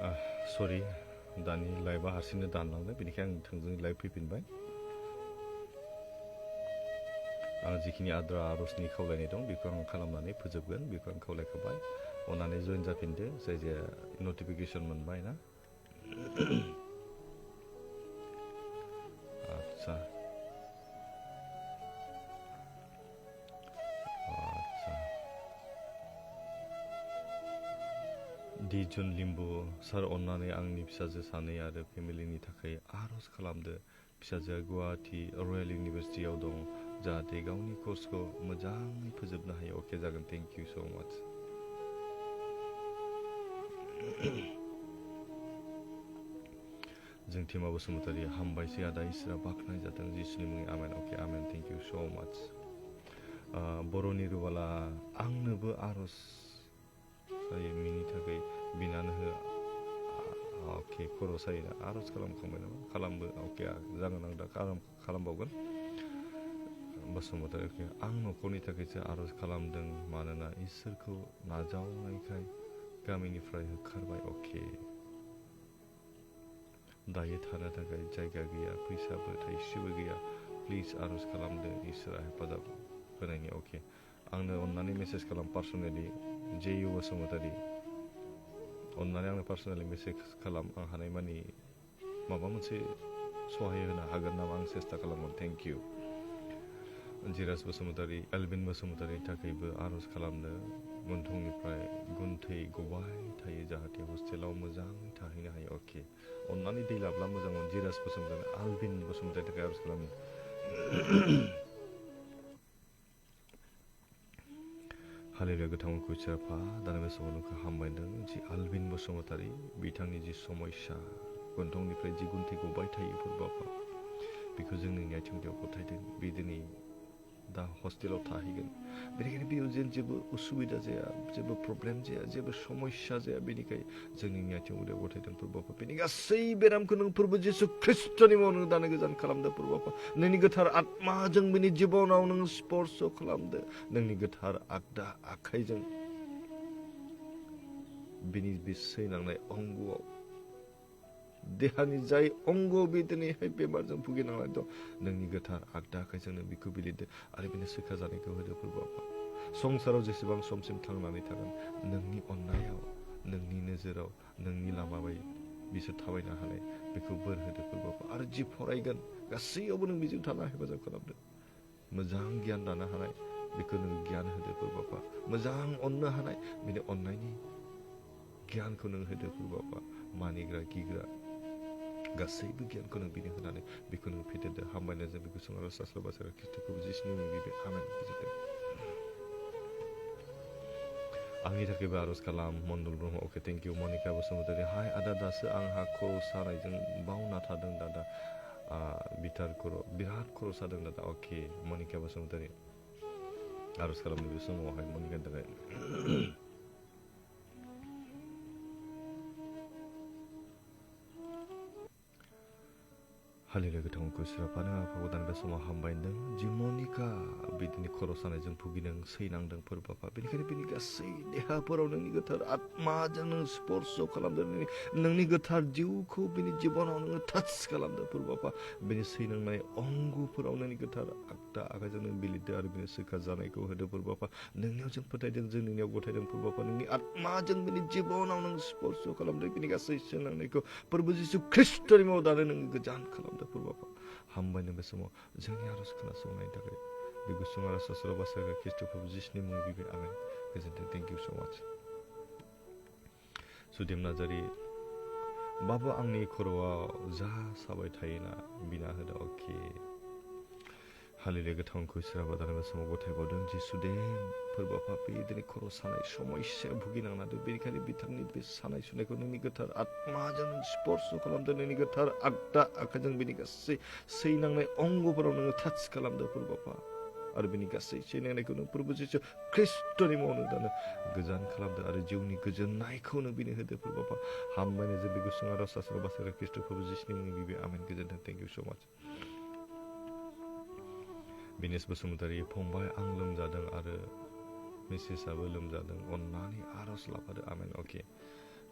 सरि दानि लाइभआ हारसिंनो दानलांदों बेनिखायनो आं थोंजोङै लाइभ फैफिनबाय आं जिखिनि आद्रा आर'जनि खावलायनाय दं बेखौ आं खालामनानै फोजोबगोन बेखौ आं खावलायखाबाय अननानै जइन जाफिनदो जाय जाया नटिफिकेसन मोनबाय ना आदसा दिजुन लिम्बु सार अननानै आंनि फिसाजो सानै आरो फेमिलिनि थाखाय आर'ज खालामदो फिसाजोआ गुवाहाटी रयेल इउनिभारसिटियाव दं जाहाथे गावनि कर्सखौ मोजाङै फोजोबनो हायो अके जागोन थेंक इउ स' माच जोंथिमा बसुमतारी हामबायसै आदा इसोरा बाख्नाय जाथों जिसुनि मुङै आमेन अके आमेन थेंक इउ स' माच बर'नि रुबाला आंनोबो आर'ज जायो मिनि थाखाय बिनानो हो अके खर' सायोना आर'ज खालामखांबाय नामा खालामबो अके जागोन आं दा खालामबावगोन बसुमतारी अके आं न'खरनि थाखायसो आर'ज खालामदों मानोना इसोरखौ नाजावनायखाय गामिनिफ्राय होखारबाय अके दायो थानो थाखाय जायगा गैया फैसाबो थाइसेबो गैया प्लिज आर'ज खालामदो इसोरा हेफाजाब होनायनि अके आंनो अननानै मेसेज खालाम पार्सनेलि जे इउ बसुमतारी अननानै आंनो पार्सनेलि मेसेज खालाम आं हानायमानि माबा मोनसे सहाय होनो हागोन नामा आं सेस्था खालामगोन थेंक इउ जिराज बसुमतारी एलबिन बसुमतारीनि थाखायबो आर'ज खालामनो गन्थंनिफ्राय गुन्थै गबाय थायो जाहाथे हस्टेलाव मोजाङै थाहैनो हायो अके अननानै दै लाब्ला मोजांमोन जिराज बसुमतारी एलबिन बसुमतारीनि थाखाय आर'ज खालामो हालेलुया गोथां खुइसाफा दानि बे समाव नोंखौ हामबायदों जि आलबिन बसुमतारी बिथांनि जि समस्या गन्थंनिफ्राय जि गुन्थै गबाय थायो फोरबाफा बेखौ जों नोंनि आथिंयाव गथायदों बे दिनै दा हस्टेलाव थाहैगोन बेनिखायनो बेयाव जेबो उसुबिदा जाया जेबो प्रब्लेम जाया जेबो समस्या जाया बेनिखाय जों नोंनि आथिंयाव गथायदों फोरबाफा बेनि गासै बेरामखौ नों फोरबो जिसु ख्रिस्टनि मुङाव नों दानो गोजान खालामदो फोरबाफा नोंनि गोथार आत्माजों बेनि जिबनाव नों स्पर्श खालामदो नोंनि गोथार आगदा आखाइजों बेनि बे सैनांनाय अंगआव देहानि जाय अंग बे दिनैहाय बेमारजों भुगिनांनानै दं नोंनि गोथार आगदा आखाइजोंनो बेखौ बिलिरदो आरो बेनो सोखा जानायखौ होदो फोरबाफा संसाराव जेसेबां समसिम थांनानै थागोन नोंनि अननायाव नोंनि नोजोराव नोंनि लामा बायदि बिसोर थाबायनो हानाय बेखौ बोर होदो फोरबाफा आरो जि फरायगोन गासैयावबो नों बेजों थाना हेफाजाब खालामदो मोजां गियान लानो हानाय बेखौ नों गियान होदो फोरबाफा मोजां अननो हानाय बेनि अननायनि गियानखौ नों होदो फोरबाफा मानिग्रा गिग्रा गासैबो गियानखौ नों बिनो होनानै बेखौ नों फेदेरदो हामबायनाय जों बेखौ सोंनो सास्ल' बासारा खृष्टखौ जिसुनि मुङै बिबाय आमेन गोजोनथों आंनि थाखायबो आर'ज खालाम मण्डल ब्रह्म अके थेंक इउ मनिका बसुमतारी हाय आदा दासो आंहा खर' सानायजों बावना थादों दादा बिथार खर' बिराद खर' सादों दादा अके मनिका बसुमतारी आर'ज खालामनो बे समावहाय मनिकानि थाखाय हालेलुया गोथांखौ सिराफानो आफाखौ दानि बे समाव हामबायदों जि मनिका बिदिनो खर' सानायजों भुगिदों सैनांदों फोरबाफा बेनिखायनो बेनि गासै देहाफोराव नोंनि गोथार आत्माजों नों स्पर्श खालामदों नोंनि गोथार जिउखौ बेनि जिबनाव नोङो टाच खालामदों फोरबाफा बेनि सैनांनाय अंगफोराव नोंनि गोथार आगदा आखाइजों नों बिलिरदो आरो बेनि सोखा जानायखौ होदो फोरबाफा नोंनियाव जों फोथायदों जों नोंनियाव गथायदों फोरबाफा नोंनि आत्माजों बेनि जिबनाव नों स्पर्श खालामदों बेनि गासै सैनांनायखौ फोरबो जिसु ख्रिस्टनि मुङाव दानो नों गोजान खालामदों फोरबाफा हामबायनो बे समाव जोंनि आर'ज खोनासंनायनि थाखाय बे गुसुं आर'ज सास्र' बासायग्रा ख्रिस्ट प्रभु जिसुनि मुङै बिबाय आमेन गोजोनथों थेंक इउ स' माच सुदेम नार्जारि बाबु आंनि खर'आव जा साबाय थायोना बिना होदो अके हालेलुया गोथांखौ इसोरा दानि समाव गथायबावदों जि सुदेम फोरबाफा दिनै खर' सानाय समस्या भुगिनांना दं बेनिखायनो बिथांनि बे सानाय सुनायखौ नोंनि गोथार आत्माजों नों स्पर्श खालामदो नोंनि गोथार आगदा आखाइजों बेनि गासै सैनांनाय अंगफोराव नोङो टाच खालामदो फोरबाफा आरो बेनि गासै सैनांनायखौ नों फोरबो जिसु ख्रिस्टनि मुङावनो दानो गोजान खालामदो आरो जिउनि गोजोननायखौ नों बिनो होदो फोरबाफा हामबायनो जों बे गुसुं आर'ज सास्र' बासायग्रा ख्रिस्ट प्रभु जिसुनि मुङै बिबाय आमेन गोजोनथों थेंक इउ स' माच बिनेश बसुमतारी फंबाय आं लोमजादों आरो मिसेसआबो लोमजादों अननानै आर'ज लाफादो आमेन अके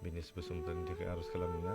बिनेश बसुमतारिनि थाखाय आर'ज खालामनि ना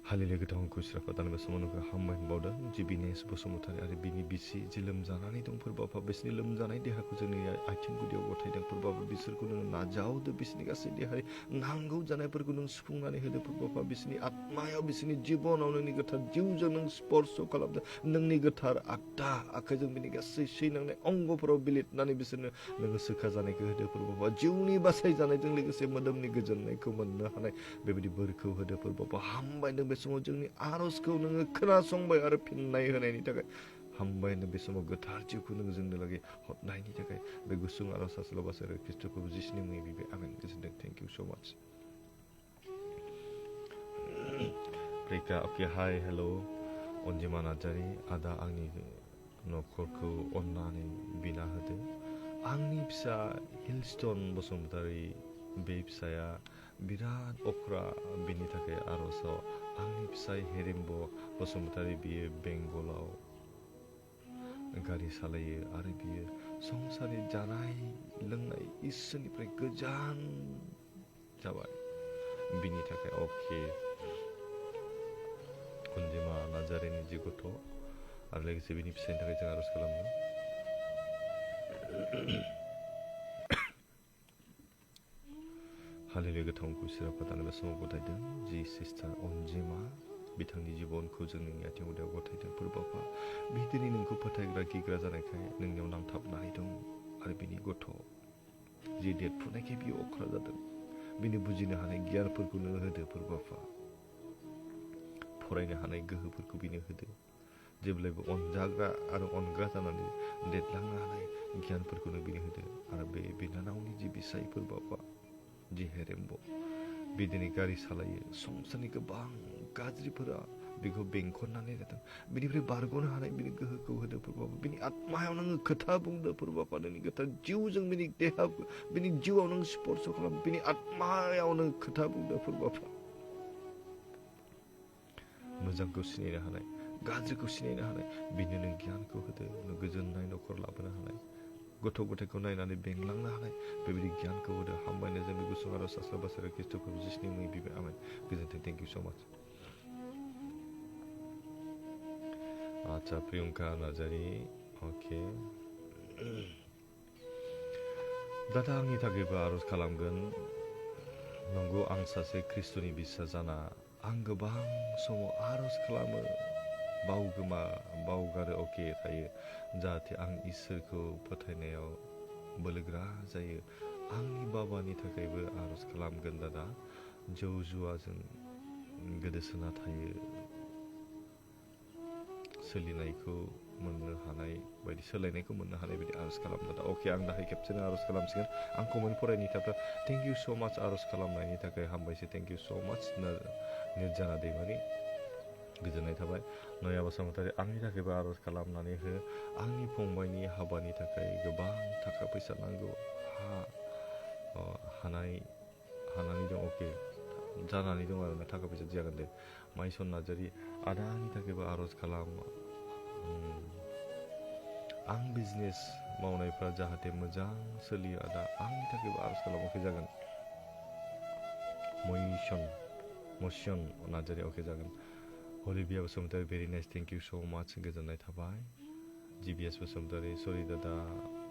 हालेलुया गोथां खुस्राफा दानबा समाव नोंखौ हामबाय होनबावदों जि बिनेश बसुमतारि आरो बिनि बिसि जि लोमजानानै दं फोरबाफा बिसोरनि लोमजानाय देहाखौ जोंनि आथिं गुदियाव गथायदों फोरबाफा बिसोरखौ नोङो नाजावदो बिसोरनि गासै देहानि नांगौ जानायफोरखौ नों सुफुंनानै होदो फोरबाफा बिसोरनि आत्मायाव बिसोरनि जिबनाव नोंनि गोथार जिउजों नों स्पर्श खालामदो नोंनि गोथार आगदा आखाइजों बिनि गासै सैनांनाय अंगफोराव बिलिरनानै बिसोरनो नोङो सोखा जानायखौ होदो फोरबाफा जिउनि बासाय जानायजों लोगोसे मोदोमनि गोजोननायखौ मोननो हानाय बेबायदि बोरखौ होदो फोरबाफा हामबायदों बे समाव जोंनि आर'जखौ नोङो खोनासंबाय आरो फिननाय होनायनि थाखाय हामबायनो बे समाव गोथार जिउखौ नोङो जोंनो लागै हरनायनि थाखाय बे गुसुं आर'ज आसल'बासो आरो ख्रिस्ट'खौ जिसुनि मुङै बिबाय आमेन गोजोनदों थेंक इउ स' माच प्रिका अके हाय हेल' अनजिमा नार्जारि आदा आंनि न'खरखौ अननानै बिना होदो आंनि फिसा हिलस्टन बसुमतारि बे फिसाया बिराद अख्रा बिनि थाखाय आर'जआव आंनि फिसाय हेरेम्ब बसुमतारि बियो बेंगलाव गारि सालायो आरो बियो संसारनि जानाय लोंनाय इसोरनिफ्राय गोजान जाबाय बिनि थाखाय अके अनजिमा नार्जारिनि जि गथ' आरो लोगोसे बिनि फिसानि थाखाय जों आर'ज खालामो हालेलुया गोथां खुस्राफा दानबा समाव गथायदों जि सिस्टार अनजिमा बिथांनि जिबनखौ जों नोंनि आथिं उदैयाव गथायदों फोरबाफा बे दिनै नोंखौ फोथायग्रा गिग्रा जानायखाय नोंनियाव नांथाबनानै दं आरो बिनि गथ' जि देरफुनायखाय बियो अख्रा जादों बिनि बुजिनो हानाय गियानफोरखौ नोङो होदो फोरबाफा फरायनो हानाय गोहोफोरखौ बिनो होदो जेब्लायबो अनजाग्रा आरो अनग्रा जानानै देरलांनो हानाय गियानफोरखौनो बिनो होदो आरो बे बिनानावनि जि बिसाय फोरबाफा जि हेरेम्ब बे दिनै गारि सालायो संसारनि गोबां गाज्रिफोरा बेखौ बेंखननानै लादों बिनिफ्राय बारग'नो हानाय बिनि गोहोखौ होदो फोरबाफा बिनि आत्मायाव नोङो खोथा बुंदो फोरबाफा नोंनि गोथार जिउजों बिनि देहा बिनि जिउआव नों स्पर्श खालाम बिनि आत्मायाव नों खोथा बुंदो फोरबाफा मोजांखौ सिनायनो हानाय गाज्रिखौ सिनायनो हानाय बिनो नों गियानखौ होदो नों गोजोननाय न'खर लाबोनो हानाय गथ' गथायखौ नायनानै बेंलांनो हानाय बेबायदि गियानखौ होदो हामबायनो जोंनि गुसुं आर'ज आस्लाबासो ख्रिस्ट'खौ जिसुनि मुङै बिबाय आमेन गोजोन्थों थेंक इउ स' माच आच्छा प्रियंका नार्जारि अके दादा आंनि थाखायबो आर'ज खालामगोन नंगौ आं सासे ख्रिस्ट'नि बिसा जाना आं गोबां समाव आर'ज खालामो बावगारो अके थायो जाहाथे आं इसोरखौ फोथायनायाव बोलोग्रा जायो आंनि बाबानि थाखायबो आर'ज खालामगोन दादा जौ जुवाजों गोदोसोना थायो सोलिनायखौ मोननो हानाय बायदि सोलायनायखौ मोननो हानाय बायदि आर'ज खालाम दादा अके आं दाहाय खेबसेनो आर'ज खालामसिगोन आं कमेन्ट फरायनि थाखाय थेंक इउ स' माच आर'ज खालामनायनि थाखाय हामबायसै थेंक इउ स' माच निर्जाना दैमारि गोजोननाय थाबाय नया बसुमतारि आंनि थाखायबो आर'ज खालामनानै हो आंनि फंबायनि हाबानि थाखाय गोबां थाखा फैसा नांगौ हानानै दं अके जानानै दं आरोना थाखा फैसा जागोन दे माइसन नार्जारि आदा आंनि थाखायबो आर'ज खालाम आं बिजनेस मावनायफ्रा जाहाथे मोजां सोलियो आदा आंनि थाखायबो आर'ज खालाम अके जागोन मयसन नार्जारि अके जागोन हलिबिया Basumatary very nice thank you so' much गोजोननाय थाबाय जिबिएस बसुमतारि सरि दादा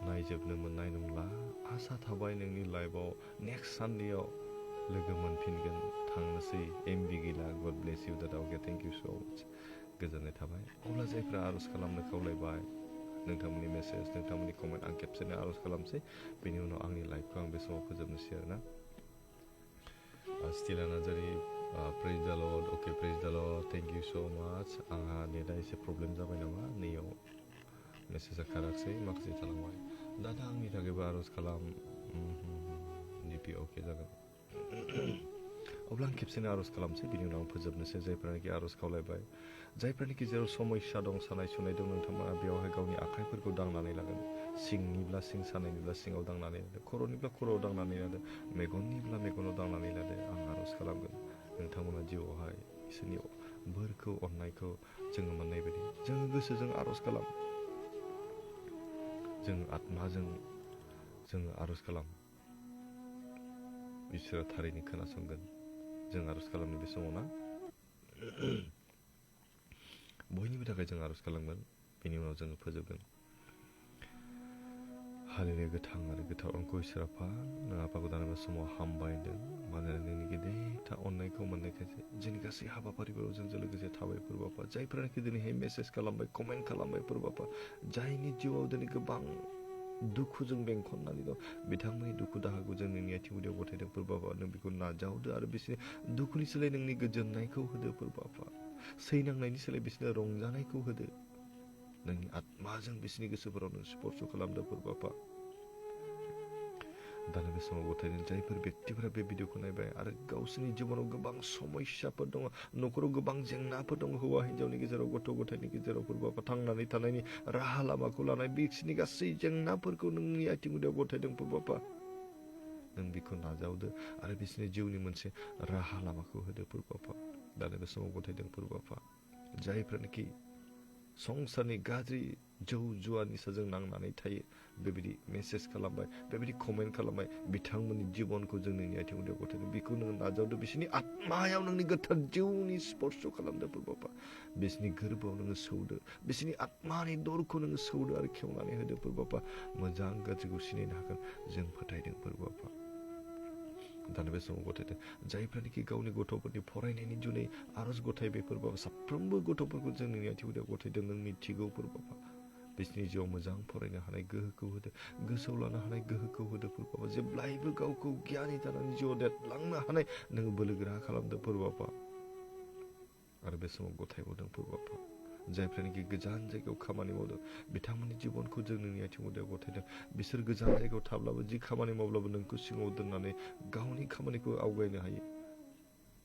नायजोबनो मोननाय नंला आसा थाबाय नोंनि लाइफआव नेक्स्ट सानडेआव लोगो मोनफिनगोन थांनोसै एमबि गैला गड ब्लेस इउ दादा okay thank you so' much गोजोननाय थाबाय अब्ला जायफ्रा आर'ज खालामनो खावलायबाय नोंथांमोननि मेसेज नोंथांमोननि कमेन्ट आं खेबसेनो आर'ज खालामसै बेनि उनाव आंनि लाइफखौ आं बे समाव फोजोबनोसै आरोना स्टिला नार्जारि प्रेज द लर्ड अके प्रेज द लर्ड थेंक इउ स' माच आंहा नेटआ एसे प्रब्लेम जाबाय नामा नैयाव मेसेजआ खाराखसै माखासे थालांबाय दादा आंनि थाखायबो आर'ज खालाम डिपि अके जागोन अब्ला आं खेबसेनो आर'ज खालामसै बिनि उनाव आं फोजोबनोसै जायफ्रानोखि आर'ज खावलायबाय जायफ्रानोखि जेराव समस्या दं सानाय सुनाय दं नोंथांमोना बेवहाय गावनि आखाइफोरखौ दांनानै लागोन सिंनिब्ला सिं सानायनिब्ला सिङाव दांनानै लादो खर'निब्ला खर'आव दांनानै लादो मेगननिब्ला मेगनाव दांनानै लादो आं आर'ज खालामगोन नोंथांमोना जिउआवहाय इसोरनि बोरखौ अननायखौ जोङो मोननाय बायदि जोङो गोसोजों आर'ज खालाम जों आत्माजों जोङो आर'ज खालाम इसोरा थारैनो खोनासंगोन जों आर'ज खालामनो बे समाव ना बयनिबो थाखाय जों आर'ज खालामगोन बेनि उनाव जोङो फोजोबगोन हालेलुया गोथां आरो गोथार अंख इसोर आफा नों आफाखौ दानोबा समाव हामबायदों मानोना नोंनि गेदेरथा अननायखौ मोननायखायसो जोंनि गासै हाबाफारिफोराव जोंजों लोगोसे थाबाय फोरबो आफा जायफोरानोखि दिनैहाय मेसेज खालामबाय कमेन्ट खालामबाय फोरबो आफा जायनि जिउआव दिनै गोबां दुखुजों बेंखननानै दं बिथांमोननि दुखु दाहाखौ जों नोंनि आथिं गुदियाव गथायदों फोरबो आफा नों बेखौ नाजावदो आरो बिसोरनि दुखुनि सोलाय नोंनि गोजोननायखौ होदो फोरबो आफा सैनांनायनि सोलाय बिसोरनो रंजानायखौ होदो नोंनि आत्माजों बिसोरनि गोसोफोराव नों स्पर्श खालामदो फोरबो आफा दानो बे समाव गथायदों जायफोर बेक्तिफोरा बे भिडिअखौ नायबाय आरो गावसोरनि जिबनाव गोबां समस्याफोर दङ न'खराव गोबां जेंनाफोर दङ हौवा हिन्जावनि गेजेराव गथ' गथायनि गेजेराव फोरबो आफा थांनानै थानायनि राहा लामाखौ लानाय बिसोरनि गासै जेंनाफोरखौ नोंनि आथिं गुदियाव गथायदों फोरबो आफा नों बेखौ नाजावदो आरो बिसोरनि जिउनि मोनसे राहा लामाखौ होदो फोरबो आफा दानो बे समाव गथायदों फोरबो आफा जायफ्रानोखि संसारनि गाज्रि जौ जुवा निसाजों नांनानै थायो बेबायदि मेसेज खालामबाय बेबायदि कमेन्ट खालामबाय बिथांमोननि जिबनखौ जों नोंनि आथिं गुदियाव गथायदों बेखौ नोङो नाजावदो बिसोरनि आत्मायाव नोंनि गोथार जिउनि स्पर्श खालामदो फोरबो आफा बिसोरनि गोरबोआव नोङो सौदो बिसोरनि आत्मानि दरखौ नोङो सौदो आरो खेवनानै होदो फोरबो आफा मोजां गाज्रिखौ सिनायनो हागोन जों फोथायदों फोरबो आफा दानो बे समाव गथायदों जायफ्रानोखि गावनि गथ'फोरनि फरायनायनि जुनै आर'ज गथायबाय फोरबो आफा साफ्रोमबो गथ'फोरखौ जों नोंनि आथिं गुदियाव गथायदों नों मिथिगौ फोरबो आफा बिसोरनि जिउआव मोजां फरायनो हानाय गोहोखौ होदो गोसोआव लानो हानाय गोहोखौ होदो फोरबो आफा जेब्लायबो गावखौ गियानि जानानै जिउआव देरलांनो हानाय नोङो बोलोगोरा खालामदो फोरबो आफा आरो बे समाव गथायबावदों फोरबो आफा जायफ्रानोखि गोजान जायगायाव खामानि मावदों बिथांमोननि जिबनखौ जों नोंनि आथिं गुदियाव गथायदों बिसोर गोजान जायगायाव थाब्लाबो जि खामानि मावब्लाबो नोंखौ सिङाव दोननानै गावनि खामानिखौ आवगायनो हायो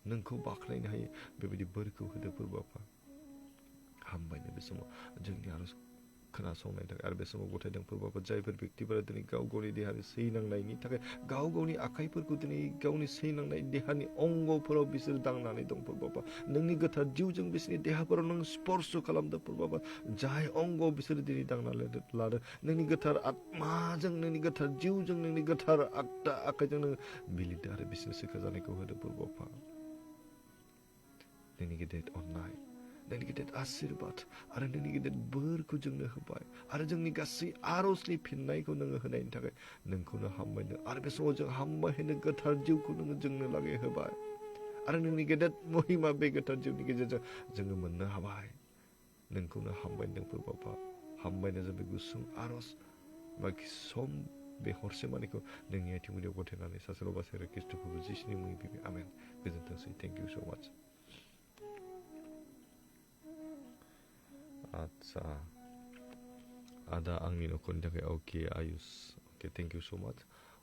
नोंखौ बाख्नायनो हायो बेबायदि बोरखौ होदो फोरबो आफा हामबायनो बे समाव जोंनि आर'ज खोनासंनायनि थाखाय आरो बे समाव गथायदों फोरबो आफा जायफोर बेक्तिफोरा दिनै गाव गावनि देहानि सैनांनायनि थाखाय गाव गावनि आखाइफोरखौ दिनै गावनि सैनांनाय देहानि अंगफोराव बिसोर दांनानै दं फोरबो आफा नोंनि गोथार जिउजों बिसोरनि देहाफोराव नों स्पर्श खालामदो फोरबो आफा जाय अंगआव बिसोर दिनै दांनानै लादों नोंनि गोथार आत्माजों नोंनि गोथार जिउजों नोंनि गोथार आगदा आखाइजों नों बिलिरदो आरो बिसोरनो सोखा जानायखौ होदो फोरबो आफा नोंनि गेदेर अननाय नोंनि गेदेर आशीर्बाद आरो नोंनि गेदेर बोरखौ जोंनो होबाय आरो जोंनि गासै आर'जनि फिननायखौ नोङो होनायनि थाखाय नोंखौनो हामबायनो आरो बे समाव जों हामबायनो गोथार जिउखौ नोङो जोंनो लागै होबाय आरो नोंनि गेदेर महिमा बे गोथार जिउनि गेजेरजों जोङो मोननो हाबाय नोंखौनो हामबायदों फोरबो आफा हामबायनो जों बे गुसुं आर'ज बाखि सम बे हरसे मानिखौ नोंनि आथिं गुदियाव गथायनानै सासे रबासारि ख्रिस्ट'खौ जिसुनि मुङै बिबाय आमेन गोजोनथोंसै थेंक इउ स' माच आदसा आदा आंनि न'खरनि थाखाय अके आयुष अके थेंक इउ स' माच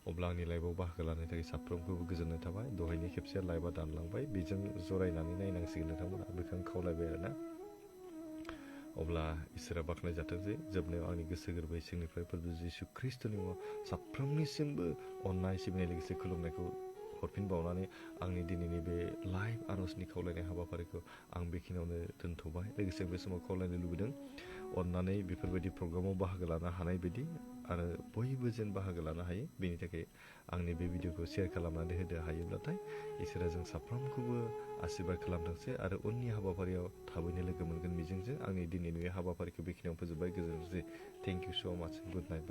अब्ला आंनि लाइभआव बाहागो लानायनि थाखाय साफ्रोमखौबो गोजोननाय थाबाय दहायनि खेबसे लाइभआ दानलांबाय बेजों जरायनानै नायनांसिगोन नोंथांमोना बेखौ आं खावलायबाय आरोना अब्ला इसोरा बाख्नायजाथोंसै जोबनायाव आंनि गोसो गोरबोयै सिंनिफ्राय फोरबो जिसु ख्रिस्ट'नि मुङाव साफ्रोमनिसिमबो अननाय सिबिनाय लोगोसे खुलुमनायखौ हरफिनबावनानै आंनि दिनैनि बे लाइभ आर'जनि खावलायनाय हाबाफारिखौ आं बेखिनियावनो दोनथ'बाय लोगोसे बे समाव खावलायनो लुबैदों अननानै बेफोरबायदि प्रग्रामाव बाहागो लानो हानाय बायदि आरो बयबो जेन बाहागो लानो हायो बेनि थाखाय आंनि बे भिडिअखौ शेयार खालामनानै होनो हायोब्लाथाय इसोरा जों साफ्रोमखौबो आशीर्बाद खालामथोंसै आरो उननि हाबाफारियाव थाबैनो लोगो मोनगोन मिजिंजों आंनि दिनैनि हाबाफारिखौ बेखिनियाव फोजोबबाय गोजोनथोंसै थेंक इउ स' माच गुड नाइट बाय